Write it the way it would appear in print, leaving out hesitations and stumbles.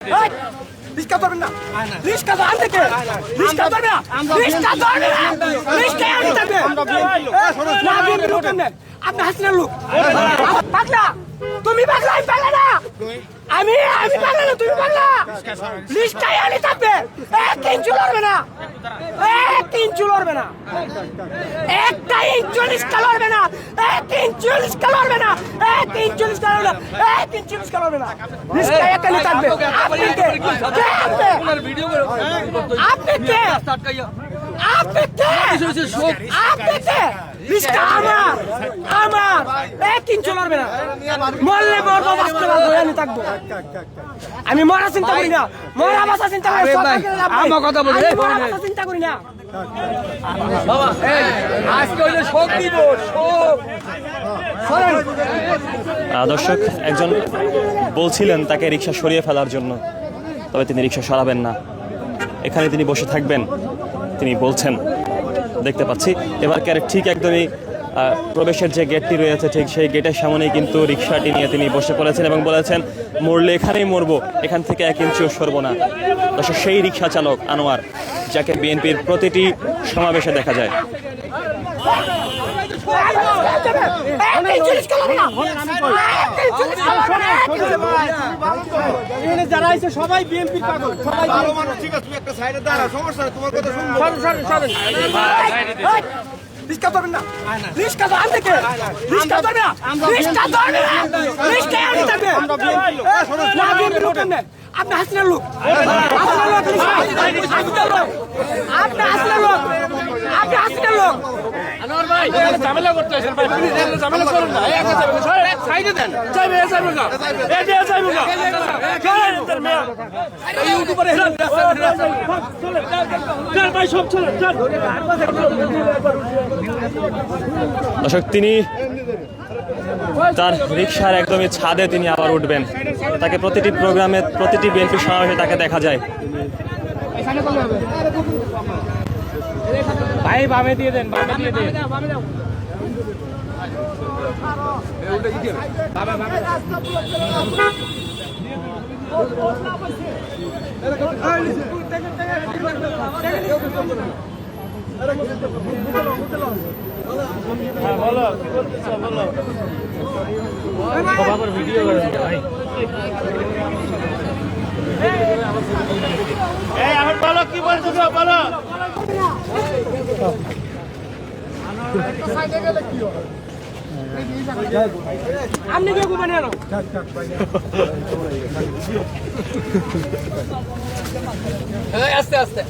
রিস্কা ধরবেন না, রিস্কা ধর থেকে, রিস্কা ধরবে না, রিস্কা ধরবে না, রিস্কা আনি থাকবে না, বিএনপি লোক কেমনে? আপনি হাসিনার লোক পাগলা, তুমি পাগলা, আমি পাগলা না, আমি পাগলা না, তুমি পাগলা, রিস্কাই আনি থাকবে, এক ইঞ্চু লড়বে না, এক ইঞ্চু লড়বে না, একটা ইঞ্চু রিস্কা লড়বে না, এক ইঞ্চু রিস্কা লড়বে না, এক ইঞ্চু রিস্কা লড়বে না, এক ইঞ্চু রিস্কা লড়বে না, রিস্কা একালি থাকবে। আপনি কে? আপনি কে? আপনি কে? আপনি কে? রিস্কা আমার এক ইঞ্চু লড়বে না, মরলে মরবো, বাঁচতে পারবো, আমি থাকবো। আমি মরা চিন্তা করি না, মরা বাঁচা চিন্তা করি না, আমার কথা বলি, মরা বাঁচা চিন্তা করি না। দর্শক একজন বলছিলেন তাকে রিক্সা সরিয়ে ফেলার জন্য, তবে তিনি রিক্সা সরাবেন না, এখানে তিনি বসে থাকবেন তিনি বলছেন। দেখতে পাচ্ছি এবার ঠিক একদমই প্রবেশের যে গেটটি রয়েছে ঠিক সেই গেটের সামনেই কিন্তু রিক্সাটি নিয়ে তিনি বসে পড়েছেন এবং বলেছেন মরলে এখানেই মরবো, এখান থেকে এক ইঞ্চিও সরবো না। দর্শক সেই রিক্সা চালক আনোয়ার, যাকে বিএনপির প্রতিটি সমাবেশে দেখা যায়। যারা আছে সবাই বিএনপি পাগল, সবাই ভালো মানুষ, ঠিক আছে, একটা সাইডে দাঁড়া, সমস্যা নেই, তোমার কথা শুনবো। রিস্কা ধরবেন না, রিস্কা ধর থেকে, রিস্কা ধরবে না, রিস্কা ধরবে না, রিস্কা আনি থাকবে না, বিএনপি লোক কেমনে? আপনি হাসিনার লোক, আপনি হাসিনার লোক, আপনি হাসিনার লোক। আনোয়ার ভাই ঝামেলা করতে আসেন ভাই, প্লিজ ঝামেলা করুন না, এক সাইডে দেন, যাইবে যাইবে না, এই যে যাইবে না, চলেন তার মেয়া এই ইউটিউবারে হেরান চলে চল ভাই, সব চলে চল। দর্শক তিনি তার রিক্সার একদমই ছাদে তিনি আবার উঠবেন, তাকে প্রতিটি প্রোগ্রামে প্রতিটি বিএনপি সমাবেশে তাকে দেখা যায়। ভাই বামে দিয়ে দেন, বামে দিয়ে দেন, ভিডিও করে ভাই, এখন বলো কি বলছো, বলো। আপনি কে ঘুমানে আনো? আস্তে আস্তে